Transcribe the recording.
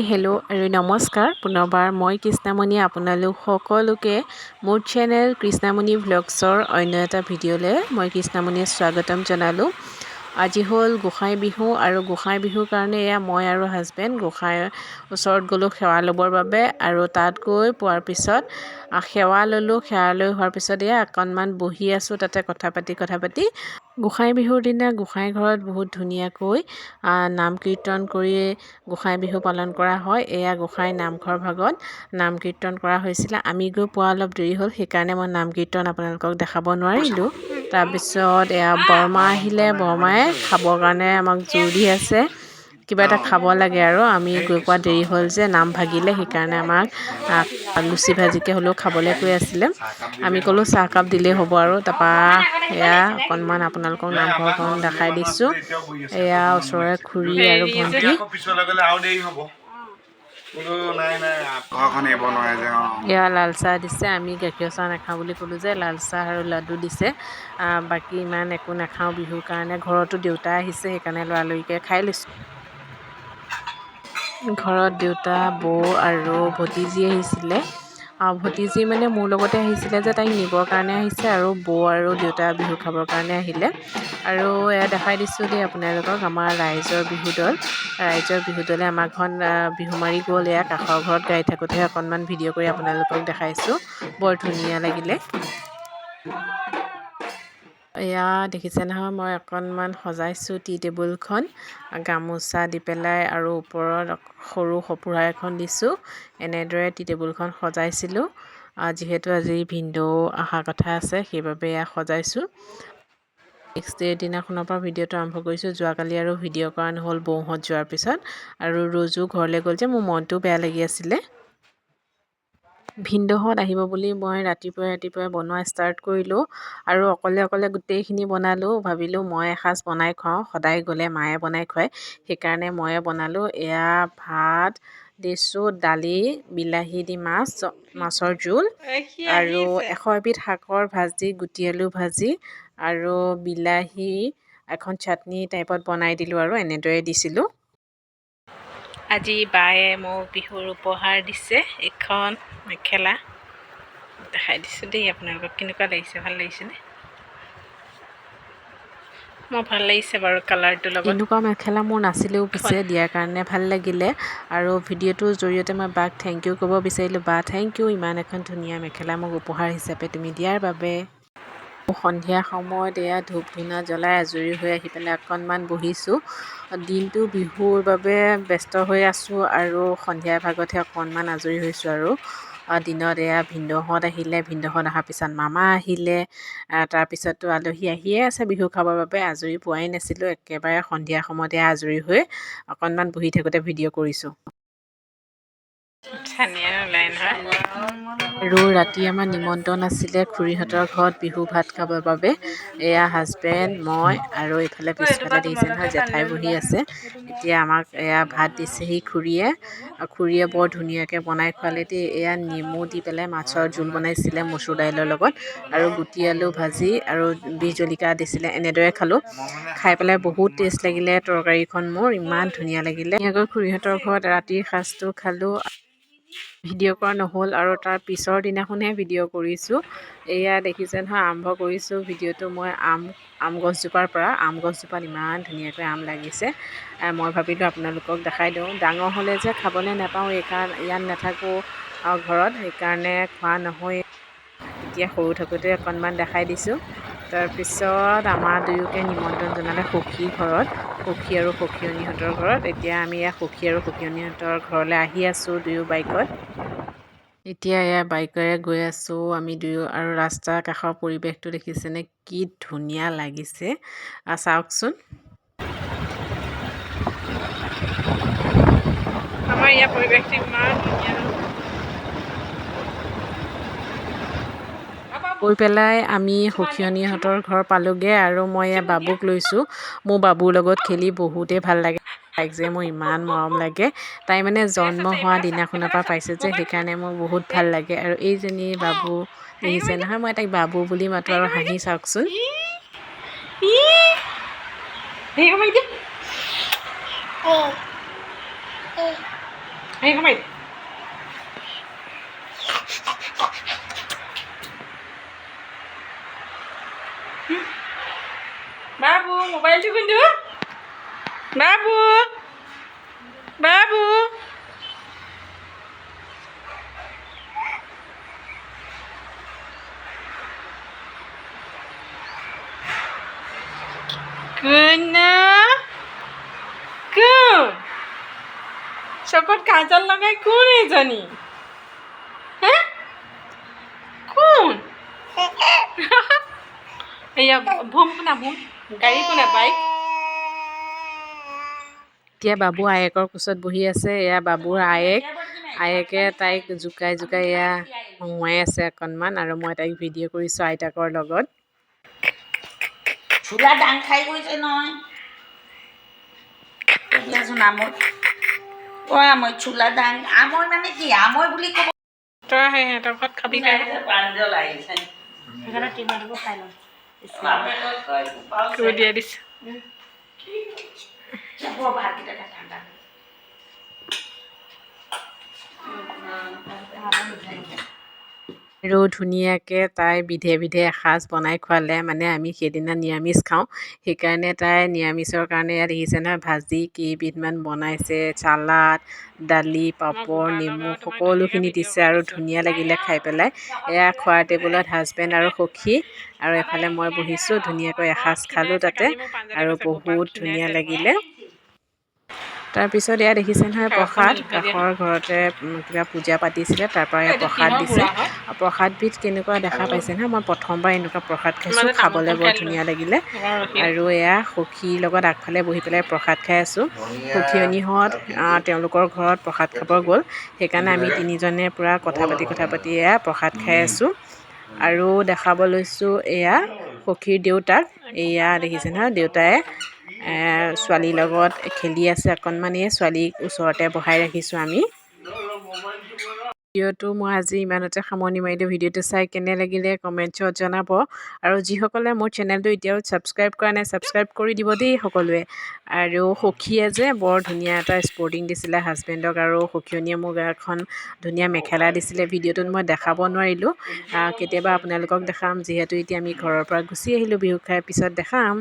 Hello' আৰু নমস্কাৰ পুনৰবাৰ মই কৃষ্ণামণি আপোনালোক সকলোকে মোৰ চেনেল কৃষ্ণামণি ভ্লগছৰ অন্য এটা ভিডিঅ'লৈ মই কৃষ্ণামণিয়ে স্বাগতম জনালোঁ। আজি হ'ল গোঁসাই বিহু আৰু গোঁসাই বিহুৰ কাৰণে এয়া মই আৰু হাজবেণ্ড গোঁসাইৰ ওচৰত গ'লোঁ সেৱা ল'বৰ বাবে আৰু তাত গৈ পোৱাৰ পিছত সেৱা ল'লোঁ। সেৱা লৈ হোৱাৰ পিছত এয়া অকণমান বহি আছোঁ তাতে কথা পাতি গোঁসাই বিহুৰ দিনা গোঁসাই ঘৰত বহুত ধুনীয়াকৈ নাম কীৰ্তন কৰি গোঁসাই বিহু পালন কৰা হয়। এয়া গোঁসাই নামঘৰ ভাগত নাম কীৰ্তন কৰা হৈছিলে। আমি গৈ পোৱা অলপ দেৰি হ'ল, সেইকাৰণে মই নাম কীৰ্তন আপোনালোকক দেখাব নোৱাৰিলোঁ। তাৰপিছত এয়া বৰমা আহিলে, বৰমাই খাবৰ কাৰণে আমাক জোৰ দি আছে। কিবা এটা খাব লাগে আৰু আমি গৈ পোৱা দেৰি হ'ল যে নাম ভাগিলে, সেইকাৰণে আমাক লুচি ভাজিকে হ'লেও খাবলৈ কৈ আছিলে। আমি ক'লোঁ চাহকাপ দিলেই হ'ব আৰু তাৰপৰা এয়া অকণমান আপোনালোকক নামঘৰখন দেখাই দিছোঁ। এয়া ওচৰৰে খুৰী আৰু ভণ্টি এয়া লাল চাহ দিছে। আমি গাখীৰ চাহ নাখাওঁ বুলি ক'লোঁ যে লাল চাহ আৰু লাডু দিছে। বাকী ইমান একো নাখাওঁ বিহুৰ কাৰণে। ঘৰতো দেউতা আহিছে, সেইকাৰণে লৰালৰিকৈ খাই লৈছোঁ। ঘৰত দেউতা, বৌ আৰু ভতিজী আহিছিলে। ভতিজী মানে মোৰ লগতে আহিছিলে যে তাইক নিবৰ কাৰণে আহিছে, আৰু বৌ আৰু দেউতা বিহু খাবৰ কাৰণে আহিলে। আৰু এয়া দেখাই দিছোঁ দেই আপোনালোকক আমাৰ ৰাইজৰ বিহু দল। ৰাইজৰ বিহু দলে আমাৰ ঘৰত বিহু মাৰি গ'ল। এয়া কাষৰ ঘৰত গাই থাকোঁতেহে অকণমান ভিডিঅ' কৰি আপোনালোকক দেখাইছোঁ। বৰ ধুনীয়া লাগিলে। এয়া দেখিছে নহয়, মই অকণমান সজাইছোঁ টি টেবুলখন গামোচা দি পেলাই আৰু ওপৰত সৰু সঁফুৰা এখন দিছোঁ। এনেদৰে টি টেবুলখন সজাইছিলোঁ। যিহেতু আজি ভিনদেউ অহা কথা আছে, সেইবাবে এয়া সজাইছোঁ। নেক্সট ডে দিনাখনৰ পৰা ভিডিঅ'টো আৰম্ভ কৰিছোঁ। যোৱাকালি আৰু ভিডিঅ' কৰা নহ'ল বৌহঁত যোৱাৰ পিছত, আৰু ৰজু ঘৰলৈ গ'ল যে মোৰ মনটো বেয়া লাগি আছিলে। ভিনদেউহঁত আহিব বুলি মই ৰাতিপুৱাই বনোৱা ষ্টাৰ্ট কৰিলোঁ, আৰু অকলে গোটেইখিনি বনালোঁ। ভাবিলোঁ মই এসাঁজ বনাই খুৱাওঁ, সদায় গ'লে মায়ে বনাই খুৱায়, সেইকাৰণে ময়ে বনালোঁ। এয়া ভাত দিছোঁ, দালি, বিলাহী দি মাছৰ জোল, আৰু 100 এবিধ শাকৰ ভাজি, গুটি আলু ভাজি, আৰু বিলাহী এখন চাটনি টাইপত বনাই দিলোঁ, আৰু এনেদৰে দিছিলোঁ। আজি বায়ে মোক বিহুৰ উপহাৰ দিছে এখন মেখেলা। দেখাই দিছোঁ দেই আপোনালোকক। কেনেকুৱা লাগিছে, ভাল লাগিছেনে? মোৰ ভাল লাগিছে বাৰু কালাৰটোৰ লগত। এনেকুৱা মেখেলা মোৰ নাছিলেও, পিছে দিয়াৰ কাৰণে ভাল লাগিলে। আৰু ভিডিঅ'টোৰ জৰিয়তে মই বাক থেংক ইউ ক'ব বিচাৰিলোঁ। বা থেংক ইউ, ইমান এখন ধুনীয়া মেখেলা মোক উপহাৰ হিচাপে তুমি দিয়াৰ বাবে। সন্ধিয়া সময়ত এয়া ধূপ ধূনা জ্বলাই আজৰি হৈ আহি পেলাই অকণমান বহিছোঁ। দিনটো বিহুৰ বাবে ব্যস্ত হৈ আছোঁ, আৰু সন্ধিয়া ভাগতহে অকণমান আজৰি হৈছোঁ। আৰু দিনত এয়া ভিনদেউহঁত আহিলে, ভিনদেউহঁত অহাৰ পিছত মামা আহিলে। তাৰপিছততো আলহী আহিয়ে আছে বিহু খাবৰ বাবে। আজৰি পোৱাই নাছিলোঁ। একেবাৰে সন্ধিয়া সময়তে আজৰি হৈ অকণমান বহি থাকোঁতে ভিডিঅ' কৰিছোঁ। আৰু ৰাতি আমাৰ নিমন্ত্ৰণ আছিলে খুৰীহঁতৰ ঘৰত বিহু ভাত খাবৰ বাবে। এয়া হাজবেণ্ড, মই, আৰু এইফালে পিছফালে দেখিছে নহয় জেঠাই বহি আছে। এতিয়া আমাক এয়া ভাত দিছেহি খুৰীয়ে বৰ ধুনীয়াকৈ বনাই খোৱালে দেই। এয়া নেমু দি পেলাই মাছৰ জোল বনাইছিলে মচুৰ দাইলৰ লগত, আৰু গুটি আলু ভাজি, আৰু বিহ জলকীয়া দিছিলে। এনেদৰে খালোঁ। খাই পেলাই বহুত টেষ্ট লাগিলে তৰকাৰীখন। মোৰ ইমান ধুনীয়া লাগিলে। ধুনীয়াকৈ খুৰীহঁতৰ ঘৰত ৰাতিৰ সাঁজটো খালোঁ। ভিডিঅ' কৰা নহ'ল, আৰু তাৰ পিছৰ দিনাখনহে ভিডিঅ' কৰিছোঁ। এয়া দেখিছে নহয়, আৰম্ভ কৰিছোঁ ভিডিঅ'টো মই আম গছজোপাৰ পৰা। আম গছজোপাত ইমান ধুনীয়াকৈ আম লাগিছে। মই ভাবিলোঁ আপোনালোকক দেখাই দিওঁ। ডাঙৰ হ'লে যে খাবলৈ নাপাওঁ, এইকাৰণে ইয়াত নাথাকোঁ ঘৰত, সেইকাৰণে খোৱা নহয়। এতিয়া সৰু থাকোঁতে অকণমান দেখাই দিছোঁ। তাৰপিছত আমাৰ দুয়োকে নিমন্ত্ৰণ জনালে সখীৰ ঘৰত, সখী আৰু সখীয়নীহঁতৰ ঘৰত। এতিয়া আমি এয়া সখী আৰু সখীয়নীহঁতৰ ঘৰলৈ আহি আছোঁ দুয়ো বাইকত। এতিয়া এয়া বাইকেৰে গৈ আছোঁ আমি দুয়ো, আৰু ৰাস্তাৰ কাষৰ পৰিৱেশটো দেখিছেনে কি ধুনীয়া লাগিছে। চাওকচোন। আমাৰ ইয়াৰ পৰিৱেশটো ইমান ধুনীয়া। গৈ পেলাই আমি সখীয়নীহঁতৰ ঘৰ পালোঁগৈ, আৰু মই এয়া বাবুক লৈছোঁ। মোৰ বাবুৰ লগত খেলি বহুতেই ভাল লাগে। তাইক যে মোৰ ইমান মৰম লাগে। তাই মানে জন্ম হোৱা দিনাখনৰ পৰা পাইছে যে, সেইকাৰণে মোৰ বহুত ভাল লাগে। আৰু এইজনী বাবু দেখিছে নহয়, মই তাইক বাবু বুলি মাতোঁ। আৰু হাঁহি চাওকচোন। Hey, come here. Babu, mobile to do? Babu, Babu. Kuna, kun. চকত কাজল লগাই কোন এইজনী হে কোন এয়া ভুম কোনা ভুম গাড়ী কোনা বাইক এতিয়া বাবু আয়েকৰ কোচত বহি আছে এয়া বাবুৰ আয়েকে তাইক জোকাই জোকাই এয়া হঁহুৱাই আছে অকণমান আৰু মই তাইক ভিডিঅ' কৰিছোঁ আইতাকৰ লগত চুলা ডাং খাই গৈছে নহয় দিয়াচোন আমৈ আমৈ চুলা ডাং আমৈ মানে কি আমৈ বুলি ক'ব তই সিহঁতৰ ঘৰত খাবি খাই প্ৰাঞ্জল আহিছে সেইকাৰণে টিমাটো খাই লওঁ তোৰ দিয়া দিছে ভাতকেইটা ঠাণ্ডা আৰু ধুনীয়াকৈ তাই বিধে বিধে এসাঁজ বনাই খোৱালে মানে আমি সেইদিনা নিৰামিষ খাওঁ সেইকাৰণে তাই নিৰামিষৰ কাৰণে ইয়াত দেখিছে নহয় ভাজি কেইবিধমান বনাইছে চালাড দালি পাপৰ নেমু সকলোখিনি দিছে আৰু ধুনীয়া লাগিলে খাই পেলাই এয়া খোৱাৰ টেবুলত হাজবেণ্ড আৰু সখী আৰু এফালে মই বহিছোঁ ধুনীয়াকৈ এসাঁজ খালোঁ তাতে আৰু বহুত ধুনীয়া লাগিলে তাৰপিছত এয়া দেখিছে নহয় প্ৰসাদ কাষৰ ঘৰতে কিবা পূজা পাতিছিলে তাৰপৰা এয়া প্ৰসাদ দিছে আৰু প্ৰসাদবিধ কেনেকুৱা দেখা পাইছে নহয় মই প্ৰথমবাৰ এনেকুৱা প্ৰসাদ খাইছোঁ খাবলৈ বৰ ধুনীয়া লাগিলে আৰু এয়া সখীৰ লগত আগফালে বহি পেলাই প্ৰসাদ খাই আছোঁ সখীয়নীহঁত তেওঁলোকৰ ঘৰত প্ৰসাদ খাব গ'ল সেইকাৰণে আমি তিনিজনে পূৰা কথা পাতি এয়া প্ৰসাদ খাই আছোঁ আৰু দেখাব লৈছোঁ এয়া সখীৰ দেউতাক এয়া দেখিছে নহয় দেউতাই ছোৱালীৰ লগত খেলি আছে অকণমান ছোৱালীক ওচৰতে বহাই ৰাখিছোঁ আমি ভিডিঅ'টো মই আজি ইমানতে সামৰণি মাৰিলোঁ ভিডিঅ'টো চাই কেনে লাগিলে কমেণ্টছত জনাব আৰু যিসকলে মোৰ চেনেলটো এতিয়াও ছাবস্ক্ৰাইব কৰা নাই ছাবস্ক্ৰাইব কৰি দিব দেই সকলোৱে আৰু সখীয়ে যে বৰ ধুনীয়া এটা স্পৰ্টিং দিছিলে হাজবেণ্ডক আৰু সখীয়নীয়ে মোক এখন ধুনীয়া মেখেলা দিছিলে ভিডিঅ'টোত মই দেখাব নোৱাৰিলোঁ কেতিয়াবা আপোনালোকক দেখাম যিহেতু এতিয়া আমি ঘৰৰ পৰা গুচি আহিলোঁ বিহু খাই পিছত দেখাম